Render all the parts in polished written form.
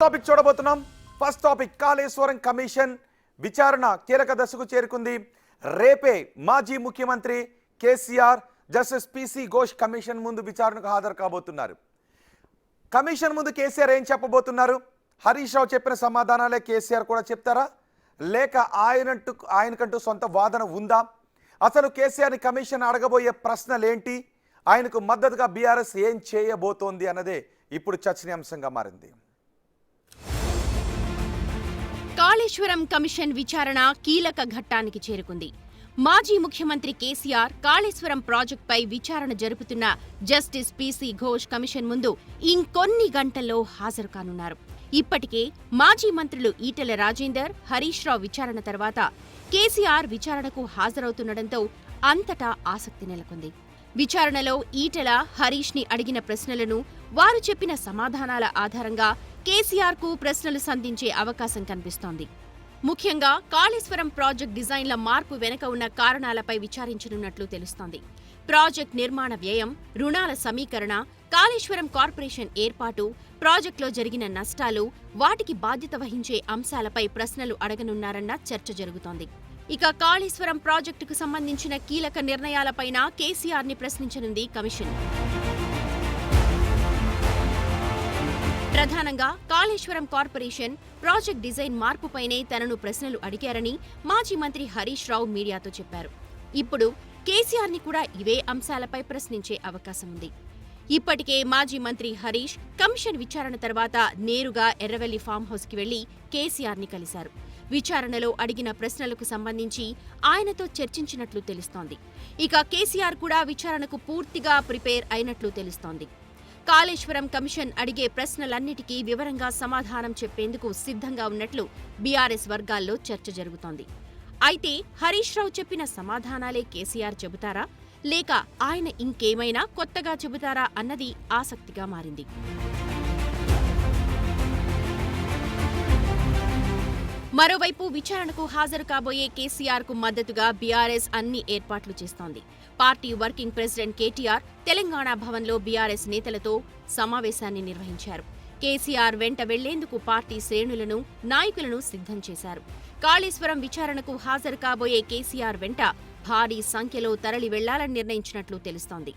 Topic చూడబోతున్నాం. First topic Kaleshwaram commission విచారణ కీలక దశకు చేరుకుంది. రేపే మాజీ ముఖ్యమంత్రి KCR justice PC Ghosh commission ముందు విచారణకు హాజరు కాబోతున్నారు. కమిషన్ ముందు కేసీఆర్ ఏం చెప్పబోతున్నారు? హరీష్ రావు చెప్పిన సమాధానాలే కేసీఆర్ కూడా చెప్తారా, లేక ఆయనకంటూ సొంత వాదన ఉందా? అసలు కేసీఆర్ని కమిషన్ అడగబోయే ప్రశ్నలేంటి? ఆయనకు మద్దతుగా బీఆర్ఎస్ ఏం చేయబోతోంది అన్నదే ఇప్పుడు చర్చనీయాంశంగా మారింది. కాళేశ్వరం కమిషన్ విచారణ కీలక ఘట్టానికి చేరుకుంది. మాజీ ముఖ్యమంత్రి కేసీఆర్ కాళేశ్వరం ప్రాజెక్టుపై విచారణ జరుపుతున్న జస్టిస్ పిసి ఘోష్ కమిషన్ ముందు ఇంకొన్ని గంటల్లో హాజరు కానున్నారు. ఇప్పటికే మాజీ మంత్రులు ఈటెల రాజేందర్, హరీష్ రావు విచారణ తర్వాత కేసీఆర్ విచారణకు హాజరవుతుండటంతో అంతటా ఆసక్తి నెలకొంది. విచారణలో ఈటెల, హరీష్ ని అడిగిన ప్రశ్నలను, వారు చెప్పిన సమాధానాల ఆధారంగా కేసీఆర్ కు ప్రశ్నలు సంధించే అవకాశం కనిపిస్తోంది. ముఖ్యంగా కాళేశ్వరం ప్రాజెక్టు డిజైన్ల మార్పు వెనుక ఉన్న కారణాలపై విచారించనున్నట్లు తెలుస్తోంది. ప్రాజెక్టు నిర్మాణ వ్యయం, రుణాల సమీకరణ, కాళేశ్వరం కార్పొరేషన్ ఏర్పాటు, ప్రాజెక్టులో జరిగిన నష్టాలు, వాటికి బాధ్యత వహించే అంశాలపై ప్రశ్నలు అడగనున్నారన్న చర్చ జరుగుతోంది. ఇక కాళేశ్వరం ప్రాజెక్టుకు సంబంధించిన కీలక నిర్ణయాలపైన కేసీఆర్ ని ప్రశ్నించనుంది కమిషన్. ప్రధానంగా కాళేశ్వరం కార్పొరేషన్ ప్రాజెక్ట్ డిజైన్ మార్పుపైనే తనను ప్రశ్నలు అడిగారని మాజీ మంత్రి హరీష్ రావు మీడియాతో చెప్పారు. ఇప్పుడు కేసీఆర్ ని కూడా ఇవే అంశాలపై ప్రశ్నించే అవకాశం ఉంది. ఇప్పటికే మాజీ మంత్రి హరీష్ కమిషన్ విచారణ తర్వాత నేరుగా ఎర్రవెల్లి ఫామ్ హౌస్ కి వెళ్లి కేసీఆర్ ని కలిశారు. విచారణలో అడిగిన ప్రశ్నలకు సంబంధించి ఆయనతో చర్చించినట్లు తెలుస్తోంది. ఇక కేసీఆర్ కూడా విచారణకు పూర్తిగా ప్రిపేర్ అయినట్లు తెలుస్తోంది. కాళేశ్వరం కమిషన్ అడిగే ప్రశ్నలన్నిటికీ వివరంగా సమాధానం చెప్పేందుకు సిద్ధంగా ఉన్నట్లు బీఆర్ఎస్ వర్గాల్లో చర్చ జరుగుతోంది. అయితే హరీష్ రావు చెప్పిన సమాధానాలే కేసీఆర్ చెబుతారా, లేక ఆయన ఇంకేమైనా కొత్తగా చెబుతారా అన్నది ఆసక్తిగా మారింది. మరోవైపు విచారణకు హాజరు కాబోయే కేసీఆర్ కు మద్దతుగా బీఆర్ఎస్ అన్ని ఏర్పాట్లు చేస్తోంది. Party working president KTR Telangana భవన్లో బీఆర్ఎస్ నేతలతో సమావేశాన్ని నిర్వహించారు. కేసీఆర్ వెంట వెళ్లేందుకు పార్టీ శ్రేణులను, నాయకులను సిద్ధం చేశారు. కాళేశ్వరం విచారణకు హాజరు కాబోయే కేసీఆర్ వెంట భారీ సంఖ్యలో తరలి వెళ్లాలని నిర్ణయించినట్లు తెలుస్తోంది.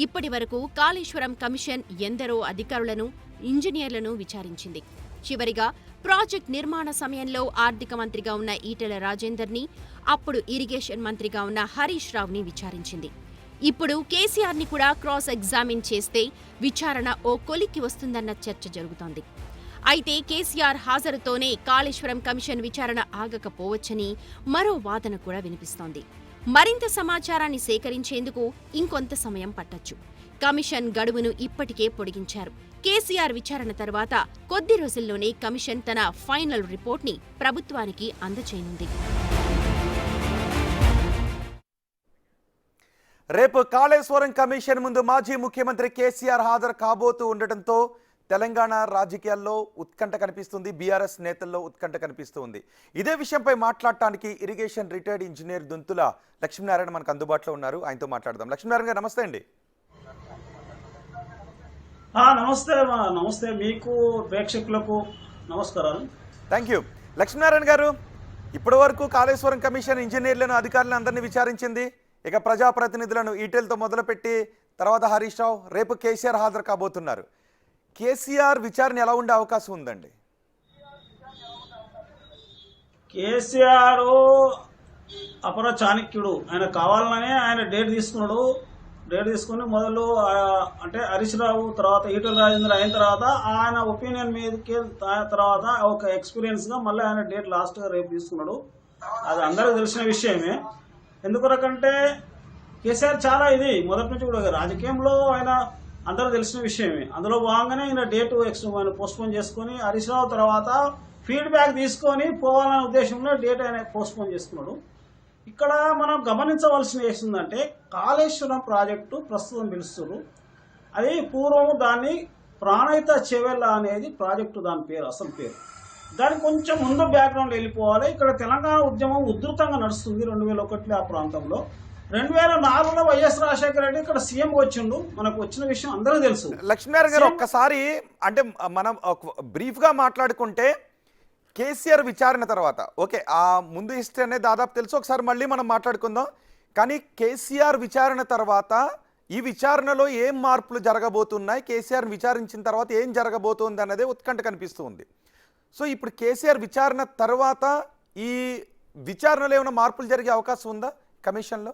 ఇప్పటి వరకు కాళేశ్వరం కమిషన్ ఎందరో అధికారులను, ఇంజనీర్లను విచారించింది. చివరిగా ప్రాజెక్ట్ నిర్మాణ సమయంలో ఆర్థిక మంత్రిగా ఉన్న ఈటెల రాజేందర్ ని, అప్పుడు ఇరిగేషన్ మంత్రిగా ఉన్న హరీష్ రావుని విచారించింది. ఇప్పుడు కేసీఆర్ ని కూడా క్రాస్ ఎగ్జామిన్ చేస్తే విచారణ ఓ కొలిక్కి వస్తుందన్న చర్చ జరుగుతోంది. అయితే కేసీఆర్ హాజరుతోనే కాళేశ్వరం కమిషన్ విచారణ ఆగకపోవచ్చని మరో వాదన కూడా వినిపిస్తోంది. మరింత సమాచారాన్ని సేకరించేందుకు ఇంకొంత సమయం పట్టొచ్చు. కమిషన్ గడువును ఇప్పటికే పొడిగించారు. కేసీఆర్ విచారణ తర్వాత కొద్ది రోజుల్లోనే కమిషన్ తన ఫైనల్ రిపోర్ట్ని ప్రభుత్వానికి అందజేయనుంది. రేపు కాళేశ్వరం కమిషన్ ముందు మాజీ ముఖ్యమంత్రి కేసీఆర్ హాజరు కాబోతూ ఉండటంతో తెలంగాణ రాజకీయాల్లో ఉత్కంఠ కనిపిస్తుంది. బీఆర్ఎస్ నేతల్లో ఉత్కంఠ కనిపిస్తుంది. ఇదే విషయంపై మాట్లాడటానికి ఇరిగేషన్ రిటైర్డ్ ఇంజనీర్ దుంతుల లక్ష్మీనారాయణ మనకు అందుబాటులో ఉన్నారు. ఆయనతో మాట్లాడదాం. లక్ష్మీనారాయణ గారు నమస్తే అండి. నమస్తే మీకు, ప్రేక్షకులకు నమస్కారాలు. Thank you. లక్ష్మీనారాయణ గారు, ఇప్పటి వరకు కాళేశ్వరం కమిషన్ ఇంజనీర్లను, అధికారులను అందరినీ విచారించింది. ఇక ప్రజాప్రతినిధులను ఈటెలతో మొదలుపెట్టి తర్వాత హరీష్ రావు, రేపు కేసీఆర్ హాజరు కాబోతున్నారు. కేసీఆర్ విచారణ ఎలా ఉండే అవకాశం ఉందండి? కేసీఆర్ అపర చాణక్యుడు. ఆయన కావాలనే ఆయన డేట్ తీసుకుని మొదలు అంటే హరీష్ రావు తర్వాత ఈటెల రాజేంద్ర అయిన తర్వాత ఆయన ఒపీనియన్ మీదకి తర్వాత ఒక ఎక్స్పీరియన్స్ గా మళ్ళీ ఆయన డేట్ లాస్ట్ గా రేపు తీసుకున్నాడు. అది అందరికీ తెలిసిన విషయమే. ఎందుకంటే కేసీఆర్ చాలా ఇది మొదటి నుంచి కూడా రాజకీయంలో ఆయన అందరూ తెలిసిన విషయమే. అందులో భాగంగానే ఆయన డేట్ పోస్ట్పోన్ చేసుకుని హరీష్ రావు తర్వాత ఫీడ్బ్యాక్ తీసుకొని పోవాలనే ఉద్దేశంలో డేట్ ఆయన పోస్ట్పోన్ చేసుకున్నాడు. ఇక్కడ మనం గమనించవలసిన ఏంటంటే కాళేశ్వరం ప్రాజెక్టు ప్రస్తుతం పిలుస్తున్నారు. అది పూర్వం దాన్ని ప్రాణహిత చెవెళ్ళ అనేది ప్రాజెక్టు, దాని పేరు, అసలు పేరు. దానికి కొంచెం ముందు బ్యాక్గ్రౌండ్ వెళ్ళిపోవాలి. ఇక్కడ తెలంగాణ ఉద్యమం ఉధృతంగా నడుస్తుంది 2001 ఆ ప్రాంతంలో. 2004లో వైఎస్ రాజశేఖర రెడ్డి ఇక్కడ సీఎం వచ్చిండు, మనకు వచ్చిన విషయం అందరూ తెలుసు. లక్ష్మీనారాయణ గారు ఒక్కసారి అంటే మనం బ్రీఫ్ గా మాట్లాడుకుంటే కేసీఆర్ విచారణ తర్వాత ఓకే ఆ ముందు హిస్టరీ అనేది దాదాపు తెలుసు, ఒకసారి మళ్ళీ మనం మాట్లాడుకుందాం. కానీ కేసీఆర్ విచారణ తర్వాత ఈ విచారణలో ఏం మార్పులు జరగబోతున్నాయి, కేసీఆర్ విచారించిన తర్వాత ఏం జరగబోతుంది అనేది ఉత్కంఠ కనిపిస్తూ ఉంది. సో ఇప్పుడు కేసీఆర్ విచారణ తర్వాత ఈ విచారణలో ఏమైనా మార్పులు జరిగే అవకాశం ఉందా కమిషన్లో?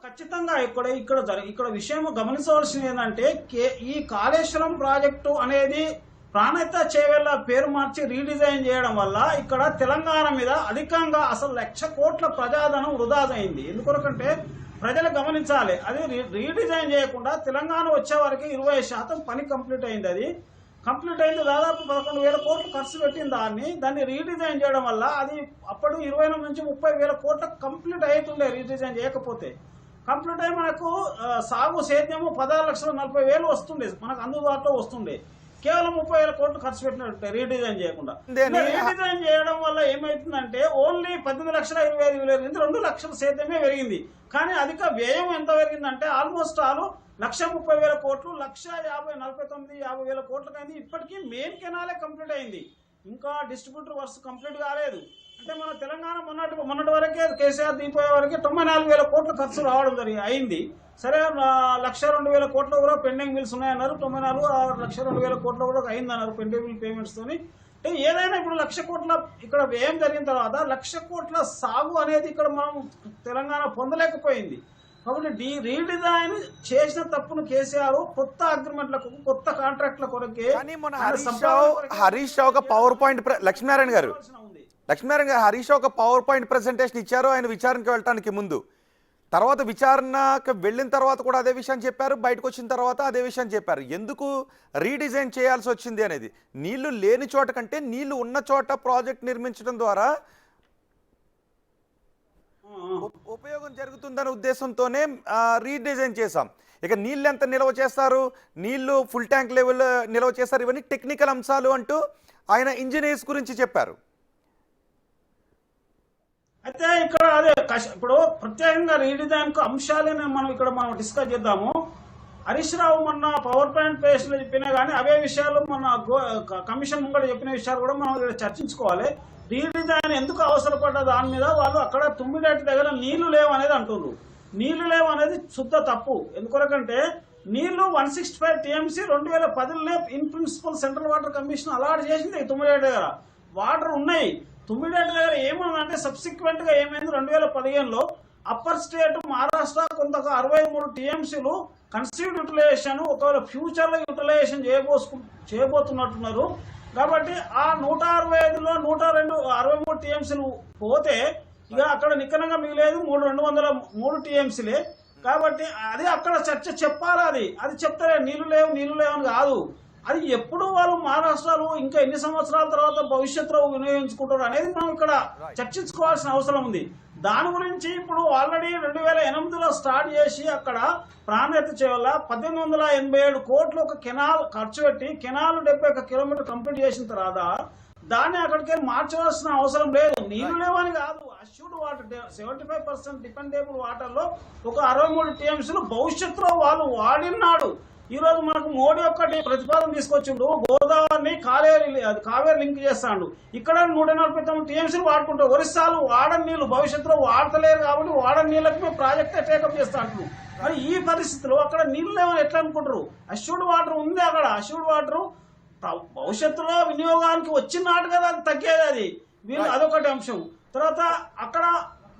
ఖచ్చితంగా ఇక్కడ విషయం గమనించవలసింది ఏంటంటే ఈ కాళేశ్వరం ప్రాజెక్టు అనేది ప్రాణహిత చేవెళ్ల పేరు మార్చి రీడిజైన్ చేయడం వల్ల ఇక్కడ తెలంగాణ మీద అధికంగా అసలు 1,00,000 కోట్ల ప్రజాధనం వృధా అయింది. ఎందుకొరకంటే ప్రజలు గమనించాలి, అది రీడిజైన్ చేయకుండా తెలంగాణ వచ్చే వరకు 20% పని కంప్లీట్ అయింది. అది కంప్లీట్ అయింది, దాదాపు 11,000 కోట్లు ఖర్చు పెట్టిన దాన్ని రీడిజైన్ చేయడం వల్ల అది అప్పుడు 20 నుంచి 30,000 కోట్ల కంప్లీట్ అవుతుండే. రీడిజైన్ చేయకపోతే కంప్లీట్ అయ్యి మనకు సాగు సేద్యము 16,40,000 వస్తుండే, మనకు అందుబాటులో వస్తుండే. కేవలం 30,000 కోట్లు ఖర్చు పెట్టినట్టు రీడిజైన్ చేయకుండా. రీడిజైన్ చేయడం వల్ల ఏమైతుందంటే ఓన్లీ 18,25,000 నుంచి 2 లక్షల సేద్యమే పెరిగింది. కానీ అధిక వ్యయం ఎంత పెరిగిందంటే ఆల్మోస్ట్ 1,30,000 కోట్లు, 1,50,49,50,000 కోట్లకైంది. ఇప్పటికీ మెయిన్ కెనాలే కంప్లీట్ అయింది, ఇంకా డిస్ట్రిబ్యూటర్ వర్క్స్ కంప్లీట్ కాలేదు. అంటే మన తెలంగాణ మొన్నటి వరకే కేసీఆర్ దిగిపోయే వరకే 94,000 కోట్ల ఖర్చు రావడం అయింది. సరే 1,02,000 కోట్లు కూడా పెండింగ్ బిల్స్ ఉన్నాయన్నారు, 1,02,000 కోట్లు కూడా అయిందన్నారు పెండింగ్ బిల్ పేమెంట్స్ తోని. అంటే ఏదైనా ఇప్పుడు 1,00,000 కోట్ల ఇక్కడ వ్యయం జరిగిన తర్వాత 1,00,000 కోట్ల సాగు అనేది ఇక్కడ మనం తెలంగాణ పొందలేకపోయింది. కాబట్టి రీడిజైన్ చేసిన తప్పును కేసీఆర్ కొత్త అగ్రిమెంట్లకు కొత్త కాంట్రాక్ట్ల కొరకే. హరీష్ రావు ఒక పవర్ పాయింట్ లక్ష్మీనారాయణ గారు హరీష్ రావు ఒక పవర్ పాయింట్ ప్రెజెంటేషన్ ఇచ్చారు ఆయన విచారణకు వెళ్ళడానికి ముందు. తర్వాత విచారణకు వెళ్ళిన తర్వాత కూడా అదే విషయం చెప్పారు, బయటకు వచ్చిన తర్వాత అదే విషయం చెప్పారు. ఎందుకు రీడిజైన్ చేయాల్సి వచ్చింది అనేది, నీళ్లు లేని చోట కంటే నీళ్లు ఉన్న చోట ప్రాజెక్ట్ నిర్మించడం ద్వారా ఉపయోగం జరుగుతుందనే ఉద్దేశంతోనే రీడిజైన్ చేశాం. ఇక నీళ్ళు ఎంత నిల్వ చేస్తారు, నీళ్లు ఫుల్ ట్యాంక్ లెవెల్ నిల్వ చేస్తారు, ఇవన్నీ టెక్నికల్ అంశాలు అంటూ ఆయన ఇంజనీర్స్ గురించి చెప్పారు. అయితే ఇక్కడ అదే ఇప్పుడు ప్రత్యేకంగా రీడిజైన్ కు అంశాలే మనం డిస్కస్ చేద్దాము. హరీష్ రావు మొన్న పవర్ పాయింట్ పేజ్ లో చెప్పినా కానీ అవే విషయాలు మన కమిషన్ ముంగడ చెప్పిన విషయాలు కూడా మనం ఇక్కడ చర్చించుకోవాలి. రీడిజైన్ ఎందుకు అవసరపడ్డ దాని మీద వాళ్ళు అక్కడ తుమ్మిడేటి దగ్గర నీళ్లు లేవు అనేది అంటున్నారు. నీళ్లు లేవు అనేది శుద్ధ తప్పు. ఎందుకొరకంటే నీళ్లు 165 TMC 2010లోనే in principle central water commission allot చేసింది. తుమ్మిడేటి దగ్గర వాటర్ ఉన్నాయి. తుమ్మిడేటి దగ్గర ఏమన్నా సబ్సిక్వెంట్ గా ఏమైంది, 2015లో అప్పర్ స్టేట్ మహారాష్ట్ర కొంత 63 TMCలు కన్సీవ్డ్ యూటిలైజేషన్ ఒకవేళ ఫ్యూచర్ లో యూటిలైజేషన్ చేయబోతున్నట్టున్నారు. కాబట్టి ఆ 165లో 163 TMCలు పోతే ఇక అక్కడ నికరంగా మిగిలేదు 203 TMCలే. కాబట్టి అది అక్కడ చర్చ చెప్పాలి. అది చెప్తే నీళ్లు లేవు అని కాదు, అది ఎప్పుడు వాళ్ళు మహారాష్ట్రలో ఇంకా ఎన్ని సంవత్సరాల తర్వాత భవిష్యత్తులో వినియోగించుకుంటారు అనేది మనం ఇక్కడ చర్చించుకోవాల్సిన అవసరం ఉంది. దాని గురించి ఇప్పుడు ఆల్రెడీ 2008లో స్టార్ట్ చేసి అక్కడ ప్రాణహిత చేవల్ల 1,887 కోట్లు ఒక కెనాల్ ఖర్చు పెట్టి కెనాల్ 71 కిలోమీటర్ కంప్లీట్ చేసిన తర్వాత దాన్ని అక్కడికి మార్చవలసిన అవసరం లేదు. నీళ్లు లేవని కాదు, అష్యూర్డ్ వాటర్ 75% డిపెండబుల్ వాటర్ లో ఒక 63 TMCలు భవిష్యత్తులో వాళ్ళు వాడినాడు. ఈ రోజు మనకు మోడీ ఒక్కటి ప్రతిపాదన తీసుకొచ్చిండు, గోదావరిని కావేరి లింక్ చేస్తాడు. ఇక్కడ 149 TMCలు వాడుకుంటారు. ఒరిస్సాలు వాడని నీళ్లు భవిష్యత్తులో వాడతలేరు కాబట్టి వాడని నీళ్ళకి మేము ప్రాజెక్ట్ టేకప్ చేస్తా అంటున్నాం. మరి ఈ పరిస్థితిలో అక్కడ నీళ్లు లేవని ఎట్లా అనుకుంటారు? అష్యూర్డ్ వాటర్ ఉంది అక్కడ. అష్యూర్డ్ వాటర్ భవిష్యత్తులో వినియోగానికి వచ్చిన నాటు కదా అది తగ్గేది. అది వీళ్ళు అదొకటి అంశం. తర్వాత అక్కడ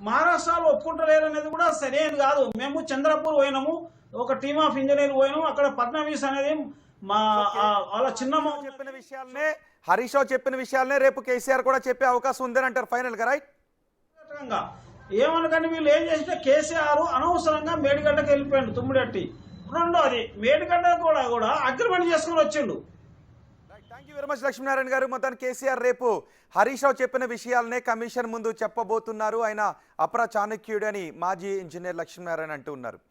మహారాష్ట్రలో ఒప్పుకుంటలేరు అనేది కూడా సరైనది కాదు. మేము చంద్రపూర్ పోయినాము, ఒక టీమ్ ఆఫ్ ఇంజనీర్ పోయినాము. అక్కడ ఫడ్నవీస్ అనేది వాళ్ళ చిన్న చెప్పిన విషయాలనే హరీష్ రావు చెప్పిన విషయాలనే రేపు కేసీఆర్ కూడా చెప్పే అవకాశం ఉందని అంటారు ఫైనల్ గా, రైట్? ఏమనకండి వీళ్ళు ఏం చేస్తే కేసీఆర్ అనవసరంగా మేడిగడ్డకి వెళ్ళిపోయాడు తుమ్మిడట్టి. రెండోది మేడిగడ్డ కూడా అగ్రిమెంట్ చేసుకుని వచ్చిండు. Thank you very much Lakshminarayana గారు. మొత్తానికి కేసీఆర్ రేపు హరీష్ రావు చెప్పిన విషయాలనే కమిషన్ ముందు చెప్పబోతున్నారు. ఆయన అపర చాణక్యుడు అని మాజీ ఇంజనీర్ లక్ష్మీనారాయణ అంటూ ఉన్నారు.